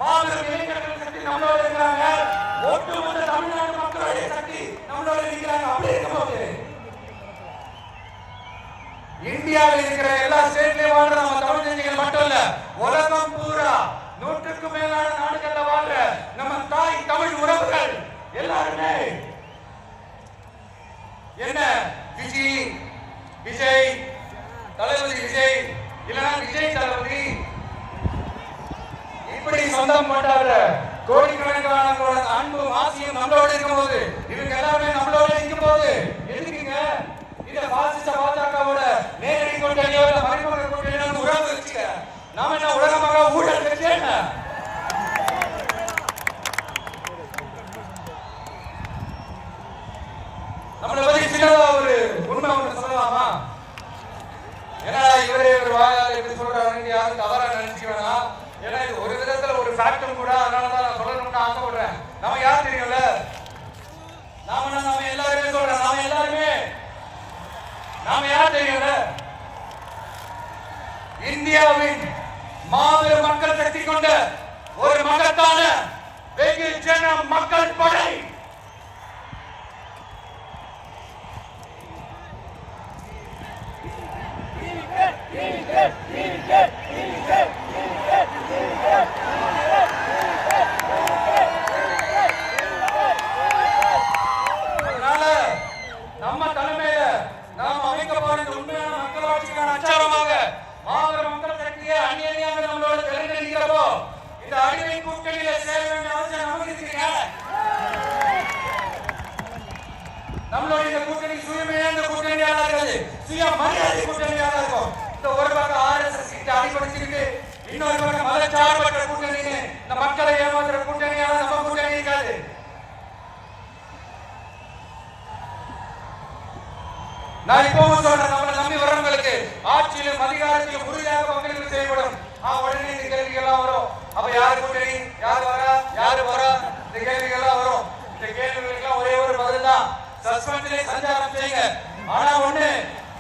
மாபெரும் இளைஞர்கள் சக்தி நம்மளோட இருக்கிறாங்க. ஒட்டுமொத்த தமிழ்நாடு மக்களுடைய சக்தி நம்மளோட இருக்கிறாங்க. அப்படி இருக்கும்போது இந்தியாவில் இருக்கிற எல்லா ஸ்டேட்லயும் வாழ்ற நம்ம தமிழ் தெரிஞ்சுகள் மட்டும் இல்ல, உலகம் பூரா 100க்கும் மேலான நாடுகள்ல வாழ்ற நம்ம தாய் தமிழ் உறவுகள் எல்லாருமே என்ன விஜய் தளபதி விஜய் இல்லனா விஜய் தளபதி இப்படி சொந்தம் கொண்டாடுற கோடிக்கணக்கான அன்பு ஆசையும் நம்மளோட இருக்கும்போது, இவங்க எல்லாருமே நம்மளோட இருக்கும்போது எதுக்குங்க இந்த பாசிச பாஜகவோட நேரடி கூட்டணியோ இல்ல மறைமுக கூட்டணியோ உறவு வச்சுக்க? நாம என்ன உலகமாக ஊழல் கட்சி என்ன? நம்மளை பத்தி சின்னதா ஒரு உண்மை ஒன்று சொல்லலாமா? ஏன்னா இவரே ஒரு வாயால் எப்படி சொல்றாருன்னு யாரும் தவறா நினைச்சுக்க வேணாம். ஏன்னா இது ஒரு விதத்துல ஒரு ஃபேக்டும் கூட, அதனாலதான் நான் சொல்லணும்னு ஆசைப்படுறேன். நம்ம யார் தெரியும்ல? நாம எல்லாருமே சொல்றோம், நாம யார் தெரியும்ல? இந்தியாவின் மாபெரும் மக்கள் சக்தி கொண்ட ஒரு மகத்தான வெகுஜன மக்கள் படை. அதனால நம்ம தலைமையில நாம் அமைக்கப்பட்ட உண்மையான மக்களாட்சிக்கான அச்சாரமாக மாபெரும் மக்கள் சக்தியை அந்நியமாக நம்மளோட தெரிஞ்சிருக்கிறப்போ இந்த அடிமை கூட்டணியில சேர வேண்டிய அவசியம் நமக்கு இருக்குங்க. நம்மளோட இந்த கூட்டணி சுயமேந்த கூட்டணியாக இருக்காது, சுய மரியாதை கூட்டணியாக இருக்கும். இந்த ஒரு பக்கம் RSS கிட்ட அடிபடிச்சிருக்கு, இன்னொரு பக்கம் மதச்சார்பற்ற கூட்டணி, இந்த மக்களை ஏமாத்துற கூட்டணியாக நம்ம கூட்டணி இருக்காது. நான் இப்பவும் சொல்றேன், நம்மளை நம்பி வரவங்களுக்கு ஆட்சியிலும் அதிகாரத்திலும் உறுதியாக பங்களிப்பு செய்யப்படும். உடனே இந்த கேள்விகள்லாம் வரும். அப்ப யாரு கூட்டணி, யாரு வரா, இந்த கேள்விகள்லாம் வரும். இந்த கேள்விகளுக்கெல்லாம் ஒரே ஒரு பதில் தான், சஸ்பென்ஷனை சஞ்சாரம் செய்யுங்க. ஆனா ஒண்ணு,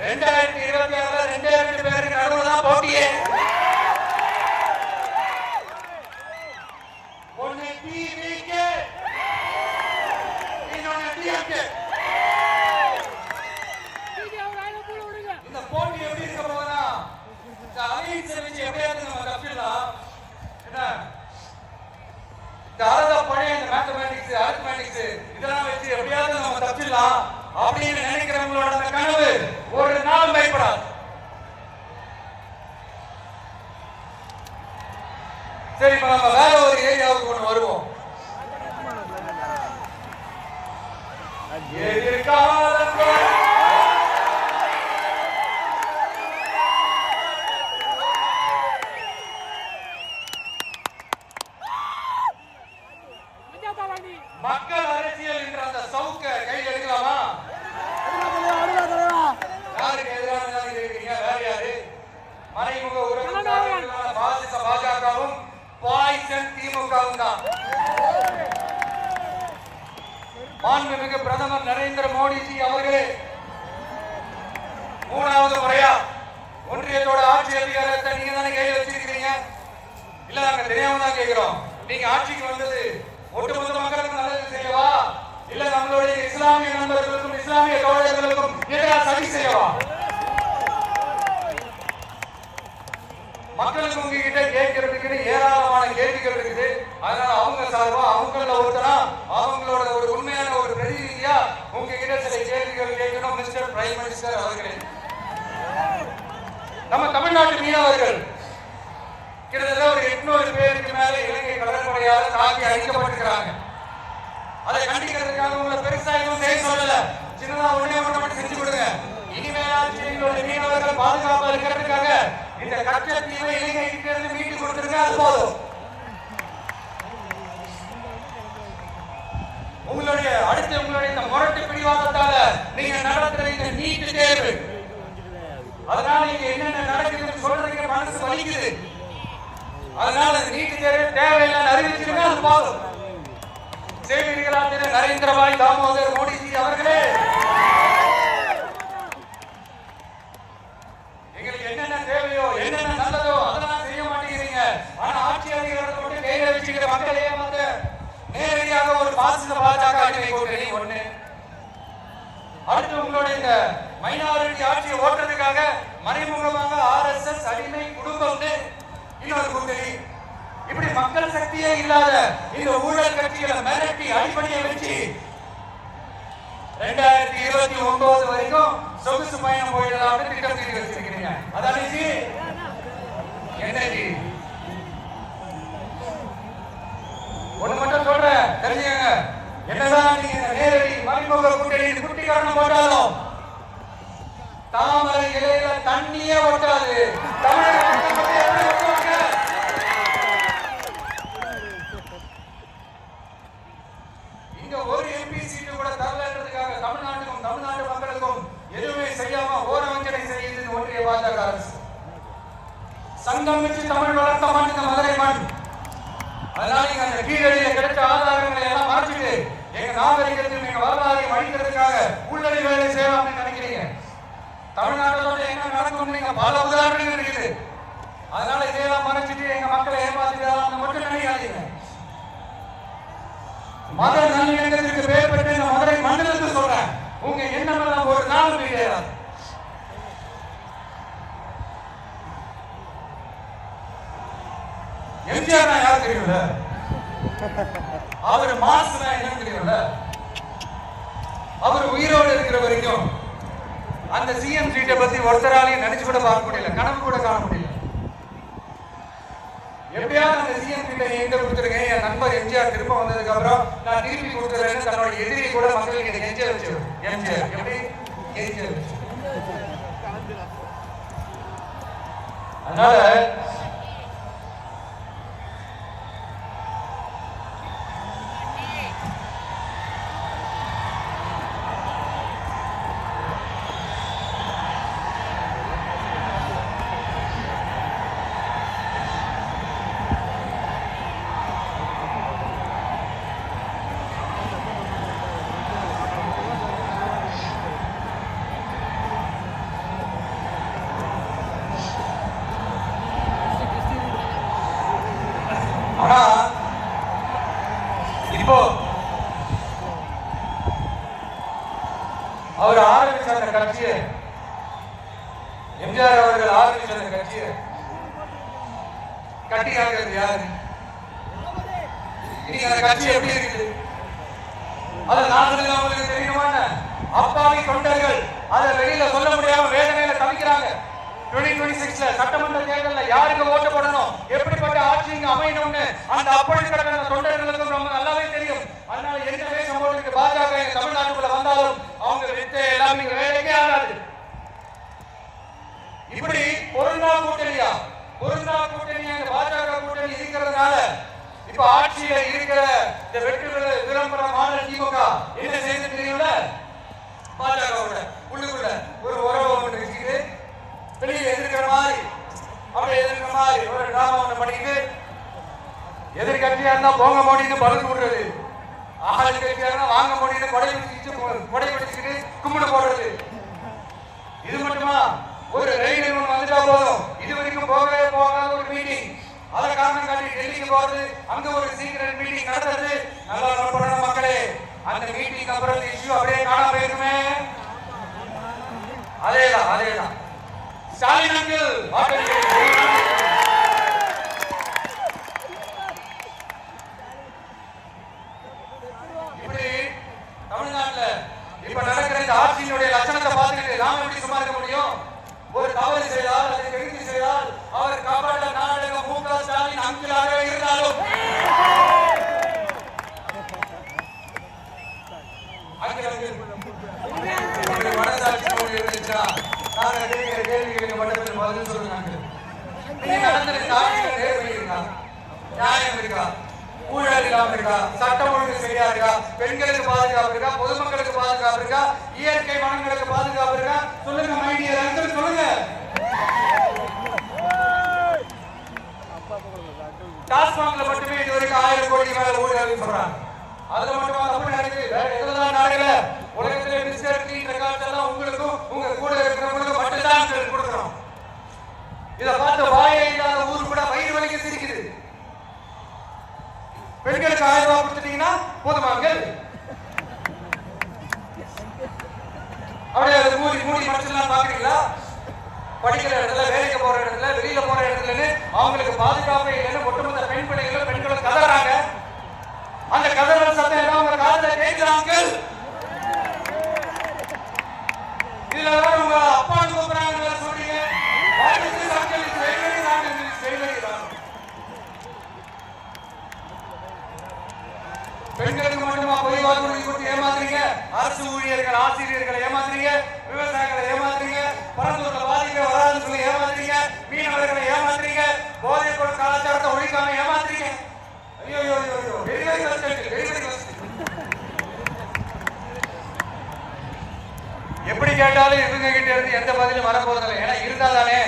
2026 2 பேருக்கு நடுவுல தான் போட்டியே. ஒண்ணு TVK, இன்னொன்னு DMK. இந்த போட்டி எப்படி இருக்க போகுதுன்னா, இந்த அலைன்ஸ் வச்சு எப்படியாவது நம்ம தப்பிடலாம். என்ன இந்த அறத பழைய இந்த மேத்தமேட்டிக்ஸ் அரித்மெட்டிக்ஸ் இதெல்லாம் வச்சு எப்படியாவது நம்ம தப்பிடலாம் அப்படின்னு நினைக்கிறவங்களோட அந்த கனவு ஒரு நாள் பயப்படாது. சரி, இப்ப நம்ம வேற ஒரு ஏரியாவுக்கு ஒண்ணு வருவோம். மக்கள் அரசியல் என்ற அந்த சவுக்க கையில் எடுக்கலாமா? யாருக்கு எதிரான இருக்கீங்க? வேற யாரு? மறைமுக உறவுகளான பாசிச பாஜகவும் பாய்சன் திமுகவும் தான். மாண்புமிகு பிரதமர் நரேந்திர மோடிஜி அவர்களே 3வது முறையா ஒன்றியத்தோட ஆட்சி அதிகாரத்தை நீங்க தானே கையில் வச்சிருக்கீங்க. இல்ல நாங்க தெரியாம தான் கேட்கிறோம். நீங்க ஆட்சிக்கு வந்தது ஒட்டுமொத்த மக்களுக்கும் நல்லது செய்யவா, இல்ல நம்மளுடைய இஸ்லாமிய நண்பர்களுக்கும் இஸ்லாமிய தோழர்களுக்கும் எதிராக சதி செய்யவா? மக்களுக்கு உங்ககிட்ட கேட்கறதுக்கு ஏராளமான கேள்விகள் இருக்குது. அதனால அவங்க சார்பா அவங்கள ஒருத்தனா அவங்களோட ஒரு உண்மையான ஒரு பிரதிநிதியா உங்ககிட்ட சில கேள்விகள் கேட்கணும். மிஸ்டர் பிரைம் மினிஸ்டர் அவர்களே, நம்ம தமிழ்நாட்டு மீனவர்கள் கிட்டத்தட்ட ஒரு 800 பேருக்கு மேல இலங்கை கடற்படையால் தாக்கி அழிக்கப்பட்டிருக்கிறாங்க. அதை கண்டிக்கிறதுக்காக உங்களை பெருசா எதுவும் செய்ய சொல்லல, சின்னதா ஒண்ணே ஒண்ணு மட்டும் செஞ்சு கொடுங்க. இனிமேலாச்சு எங்களுடைய மீனவர்கள் பாதுகாப்பா இருக்கிறதுக்காக இந்த கச்சத்தீவை இலங்கை கிட்ட இருந்து மீட்டு கொடுத்துருங்க, அது போதும். உங்களுடைய இந்த முரட்டு பிடிவாதத்தால நீங்க நடத்துற இந்த நீட் தேர்வு, அதனால இங்க என்னென்ன நடக்குதுன்னு சொல்றதுக்கு மனசு வலிக்குது. அதனால நீட் தேர்வு தேவையில்லைன்னு அறிவிச்சிருங்க, அது போதும். செய்வீர்களா திரு நரேந்திரபாய் தாமோதர் மோடிஜி அவர்களே? எங்களுக்கு என்னென்ன தேவையோ என்னென்ன நல்லதோ அதெல்லாம் செய்ய மாட்டேங்கிறீங்க. ஆனா ஆட்சி அதிகாரத்தை மட்டும் கையில வச்சு நினைச்சுக்கிற மக்கள் ஏமாத்த நேரடியாக ஒரு பாசிச பாஜக அடிமை கூட்டணி ஒண்ணு. அடுத்து உங்களோட இந்த மைனாரிட்டி ஆட்சியை ஓட்டுறதுக்காக மறைமுகமாக RSS அடிமை குடும்பம்னு இன்னொரு கூட்டணி. இப்படி மக்கள் சக்தியே இல்லாத இந்த ஊழல் கட்சிகளை மிரட்டி அடிப்படையை வச்சு 2029 வரைக்கும் சொகுசு பயணம் போயிடலாம்னு திட்டம் தீட்டி வச்சிருக்கீங்க. அதானே என்ன ஒண்ணு மட்டும் சொல்றேன் தெரிஞ்சுக்கங்க. என்னதான் நீங்க நேரடி மறைமுக கூட்டணி குட்டி காரணம் போட்டாலும் தாமரை இலையில தண்ணியே ஒட்டாது. இங்க ஒரு MP சீட்டு கூட தரலன்றதுக்காக தமிழ்நாட்டுக்கும் தமிழ்நாட்டு மக்களுக்கும் எதுவுமே செய்யாம ஓரவஞ்சனை செய்யுது ஒன்றிய பாஜக அரசு. சங்கம் வச்சு தமிழ் வளர்த்த மண் இந்த மதுரை மண். அதனால நீங்க அந்த கீழடியில கிடைச்ச ஆதாரங்களை எல்லாம் மறைச்சிட்டு எங்க நாகரிகத்தையும் எங்க வரலாறையும் அழிக்கிறதுக்காக உள்ளடி வேலை செய்யலாம்னு நினைக்கிறீங்க. தமிழ்நாட்டோட என்ன நடக்கும் நீங்க பல உதாரணங்கள் இருக்குது. அதனால இதையெல்லாம் மறைச்சிட்டு எங்க மக்களை ஏமாத்திடலாம் மட்டும் நினைக்காதீங்க. மத நல்லிணக்கத்திற்கு பெயர் பெற்ற இந்த மதுரை மண்டலத்தை சொல்றேன். உங்க எண்ணம் எல்லாம் ஒரு நாள் கிடையாது. எம்ஜிஆர் யார் தெரியும்ல, அவர் மாசுனா என்னன்னு தெரியும்ல. அவர் உயிரோடு இருக்கிற வரைக்கும் அந்த சிஎம் சீட்டை பத்தி ஒருத்தராலையும் நினைச்சு கூட பார்க்க முடியல, கனவு கூட காண முடியல. எப்படியாவது அந்த சிஎம் சீட்டை எங்க கொடுத்துருங்க, என் நண்பர் எம்ஜிஆர் திரும்ப வந்ததுக்கு அப்புறம் நான் திருப்பி கொடுத்துறேன்னு தன்னோட எதிரி கூட மக்களுக்கு கெஞ்ச வச்சு எம்ஜிஆர் எப்படி கெஞ்ச வச்சு. அதனால இப்போ அவர் ஆரம்பிச்ச அந்த கட்சியை, எம்ஜிஆர் அவர்கள் ஆரம்பிச்ச அந்த கட்சியை கட்டி காக்கிறது யாரு? இன்னைக்கு அந்த கட்சி எப்படி இருக்குது அதை நான் அவங்களுக்கு தெரியுமா? அப்பாவி தொண்டர்கள் அதை வெளியில சொல்ல முடியாம வேதனையில தவிக்கிறாங்க. 2026 சட்டமன்ற தேர்தலில் யாருக்கு ஓட்டு போடணும், எப்படிப்பட்ட ஆட்சி இங்க அமையணும்னு அந்த அப்பொழுது கிடக்கிற தொண்டர்களுக்கும் ரொம்ப நல்லாவே தெரியும். அதனால என்ன வேஷம் போட்டு பாஜக தமிழ்நாட்டுக்குள்ள வந்தாலும் அவங்க வித்தை எல்லாம் இங்க வேலைக்கே ஆகாது. இப்படி பொருந்தா கூட்டணியா பாஜக கூட்டணி இருக்கிறதுனால இப்ப ஆட்சியில இருக்கிற இந்த வெற்றி விளம்பரமான திமுக என்ன செய்து தெரியும்ல, பாஜகவோட உள்ளுக்குள்ள ஒரு உறவு ஒன்று வச்சுக்கிட்டு வெளியில எதிர்க்கிற மாதிரி அப்படியே எதிர்க்கிற மாதிரி ஒரு டிராமா ஒண்ணு பண்ணிட்டு எதிர்கட்சியா இருந்தா போங்க மோடின்னு பலன் விடுறது, ஆள் கட்சியா இருந்தா வாங்க மோடின்னு கொடை பிடிச்சிட்டு கும்பிடு போடுறது. இது மட்டுமா? ஒரு ரயில் ஒன்று வந்துட்டா போதும், இது வரைக்கும் போகவே போகாத ஒரு மீட்டிங், அதை காரணம் காட்டி டெல்லிக்கு போறது, அங்க ஒரு சீக்கிரம் மீட்டிங் நடத்துறது. நல்லா நோட் மக்களே, அந்த மீட்டிங் அப்புறம் இஷ்யூ அப்படியே காணாம போயிருக்குமே. அதேதான் ஸ்டாலின் அங்கிள் இப்படி தமிழ்நாட்டுல இப்ப நடக்கிற இந்த ஆட்சியினுடைய லட்சணத்தை பார்த்துக்கிட்டு நாம எப்படி சும்மா இருக்க முடியும்? ஒரு தவறு செய்தால், அதை திருத்தி செய்தால் அவர் காப்பாற்ற நாடக மு.க. ஸ்டாலின் அங்கிளாக இருந்தாலும் மனசாட்சி இருந்துச்சா நாங்கள் கேள்விகளுக்கு மட்டத்தில் பதில் சொல்லுங்க. நியாயம் இருக்கா? ஊழல் இல்லாம இருக்கா? சட்டம் ஒழுங்கு சரியா இருக்கா? பெண்களுக்கு பாதுகாப்பு இருக்கா? பொதுமக்களுக்கு பாதுகாப்பு இருக்கா? இயற்கை வளங்களுக்கு பாதுகாப்பு இருக்கா? சொல்லுங்க மைடியர் அங்கிள், சொல்லுங்க. டாஸ்மாக்ல மட்டுமே இது வரைக்கும் 1000 கோடி மேல ஊழல் சொல்றாங்க. அதுல மட்டும் தப்பு நடக்குது, வேற எதுதான் நடக்கல. உலகத்திலே மிஸ்டர் கிளீன் ரெக்கார்ட்ஸ் எல்லாம் உங்களுக்கும் உங்க கூட இருக்கிறவங்களுக்கும் மட்டும்தான் கொடுக்குறோம். இதை பார்த்து வாயை இல்லாத ஊர் கூட வயிறு வலிக்க சிரிக்குது. பெண்களுக்கு 1000 ரூபாய் கொடுத்துட்டீங்கன்னா போதுமாங்கள்? அப்படியே மூடி மனசுலாம் பாக்குறீங்களா? படிக்கிற இடத்துல, வேலைக்கு போற இடத்துல, வெளியில போற இடத்துலன்னு அவங்களுக்கு பாதுகாப்பே இல்லைன்னு ஒட்டுமொத்த பெண் பெண்களும் கதறாங்க. அந்த கதறல் சத்தம் எல்லாம் உங்க காதுல கேட்கிறாங்க. இதுல உங்க அப்பா கூப்பிடுறாங்க சொல்றீங்க. பெண்களுக்கு மட்டுமா பொய் வாக்குறுதி கொடுத்து ஏமாத்துறீங்க? அரசு ஊழியர்கள், ஆசிரியர்களை ஏமாத்துறீங்க, விவசாயிகளை ஏமாத்துறீங்க, பரந்தூர்ல பாதிக்க வராதுன்னு சொல்லி ஏமாத்துறீங்க, மீனவர்களை ஏமாத்துறீங்க, போதைப் பொருள் கலாச்சாரத்தை ஒழிக்காம ஏமாத்துறீங்க. ஐயோ வெரி கஷ்டம். எப்படி கேட்டாலும் இவங்க கிட்ட இருந்து எந்த பதிலும் வரப்போறதில்லை. ஏன்னா இருந்தா தானே.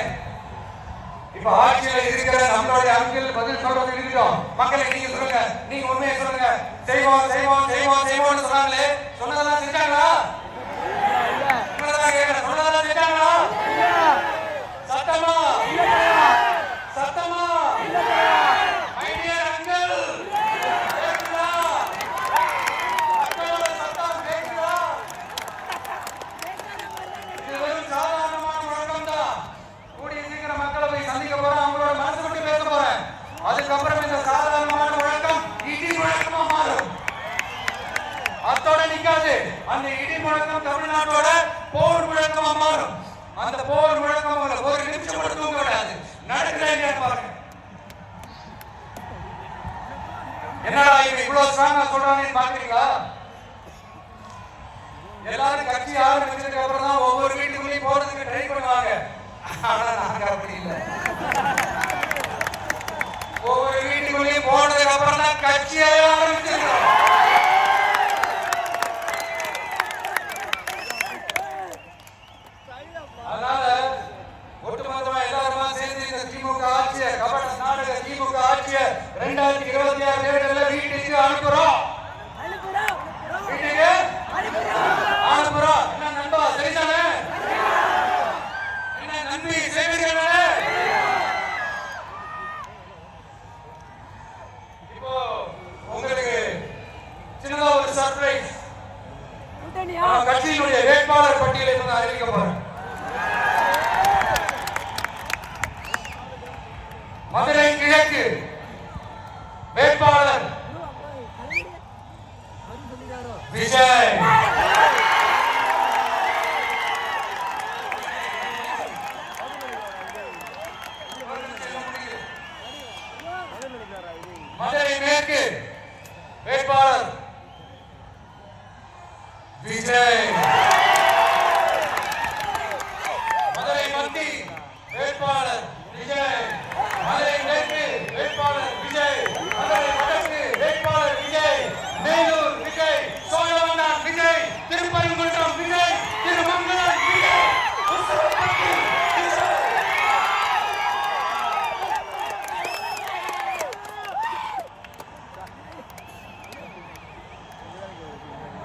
இப்ப ஆட்சியில இருக்கிற நம்மளுடைய அங்கிள் பதில் சொல்றது இருக்கட்டும். மக்களை நீங்க சொல்லுங்க, நீங்க உண்மையை சொல்லுங்க. செய்வோம் சொன்னாங்களே, சொன்னதெல்லாம் செஞ்சாங்களா? சொன்னதெல்லாம் செஞ்சாங்களா? சத்தமா மை டியர் அங்கிள், கேக்குதா? மக்களோட சத்தம் கேக்குதா? இது வெறும் சாதாரணமான முழக்கம் தான். கூடிய சீக்கிரம் மக்களை போய் சந்திக்க போறேன், அவங்களோட மனசு விட்டு பேச போறேன். அதுக்கப்புறம் இந்த சாதாரணமான முழக்கம் இடி முழக்கமா மாறும். அத்தோட நிக்காது. அந்த இடி முழக்கம் தமிழ்நாட்டோட போர் முழக்கமா மாறும். அந்த போர் முழக்கம் ஒரு நிமிஷம் கூட தூங்க விடாது. நடக்கிறேன் பாருங்க. என்னடா இவன் இவ்வளவு ஸ்ட்ராங்கா சொல்றானேன்னு பாக்குறீங்களா? எல்லாரும் கட்சி ஆரம்பிச்சதுக்கு அப்புறம் தான் ஒவ்வொரு வீட்டுக்குள்ளேயும் போறதுக்கு ட்ரை பண்ணுவாங்க. ஆனா நாங்க அப்படி இல்லை. ஒவ்வொரு வீட்டுக்குள்ளேயும் போனதுக்கு அப்புறம் தான் கட்சியை ஆரம்பிச்சிருக்கோம். அதனால ஒட்டுமொத்தமா எல்லாருமா சேர்ந்து இந்த திமுக ஆட்சியை, கபட நாடக திமுக ஆட்சியை 2026 தேர்தலில் வீட்டுக்கு அனுப்புறோம். வீட்டுக்கு அனுப்புறோம். என்ன நண்பா, சரிதானே? என்ன நன்றி செய்வீர்களே? இப்போ உங்களுக்கு சின்னதா ஒரு சர்ப்ரைஸ். கட்சியினுடைய வேட்பாளர் பட்டியலை அறிவிக்க போறேன். மதுரை கிழக்கு வேட்பாளர் விஜய். மதுரை மேற்கு வேட்பாளர் விஜய். மதுரை மத்தி வேட்பாளர் விஜய். மதுரை மேற்கு வேட்பாளர் விஜய். மதுரை வடக்கு வேட்பாளர் விஜய். மேலூர் விஜய். சோழவந்தான் விஜய். திருப்பரங்குன்றம் விஜய். திருமங்கலம் விஜய்.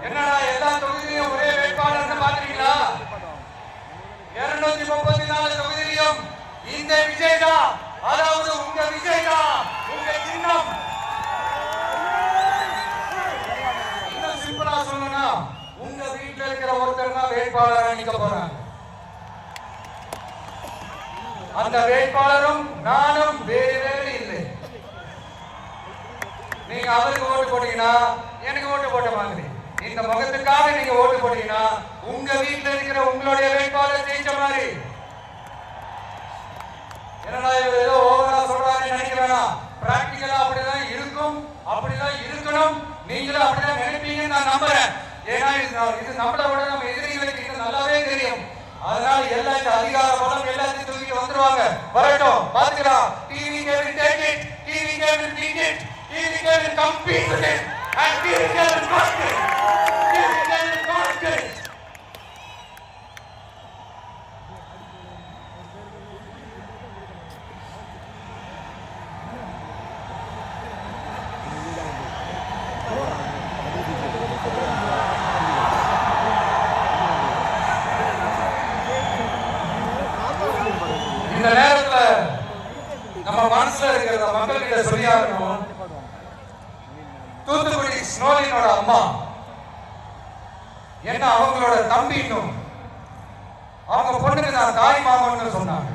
என்னடா எல்லா தொகுதியிலும் ஒரே வேட்பாளர் பாக்குறீங்களா? 234 தொகுதியிலும் இந்த விஜய் தான். அதாவது உங்க விஜய் தான். உங்க சின்னம். இன்னும் சிம்பிளா சொல்லணும்னா உங்க வீட்டுல இருக்கிற ஒருத்தர் தான் வேட்பாளராக நிக்க போறாங்க. அந்த வேட்பாளரும் நானும் வேறு இல்லை. நீங்க அவருக்கு ஓட்டு போட்டீங்கன்னா எனக்கு ஓட்டு போட்ட மாதிரி. இந்த முகத்துக்காக நீங்க ஓட்டு போட்டீங்கன்னா உங்க வீட்டுல இருக்கிற உங்களுடைய வேட்பாளர் ஜெயிச்ச மாதிரி. என்னடா ஏதோ ஓவரா சொல்றாருன்னு நினைக்க வேணாம். பிராக்டிகலா அப்படிதான் இருக்கும், அப்படிதான் இருக்கணும். நீங்களும் அப்படிதான் நினைப்பீங்கன்னு நான் நம்புறேன். ஏன்னா இது நம்மளை விட நம்ம எதிரிகளுக்கு இது நல்லாவே தெரியும். அதனால எல்லா இந்த அதிகார பலம் எல்லாத்தையும் தூக்கிட்டு வந்துருவாங்க. வரட்டும், பாத்துக்கலாம். TVK will take it, TVK will beat it, TVK will compete with it, and TVK will conquer it. TVK will conquer it. இந்த நேரத்துல நம்ம மனசுல இருக்கிறத மக்கள்கிட்ட சொல்லியாகணும். தூத்துக்குடி ஸ்னோலினோட அம்மா என்ன அவங்களோட தம்பின்னும் அவங்க பொண்ணுக்கு நான் தாய் மாமன்னு சொன்னாங்க.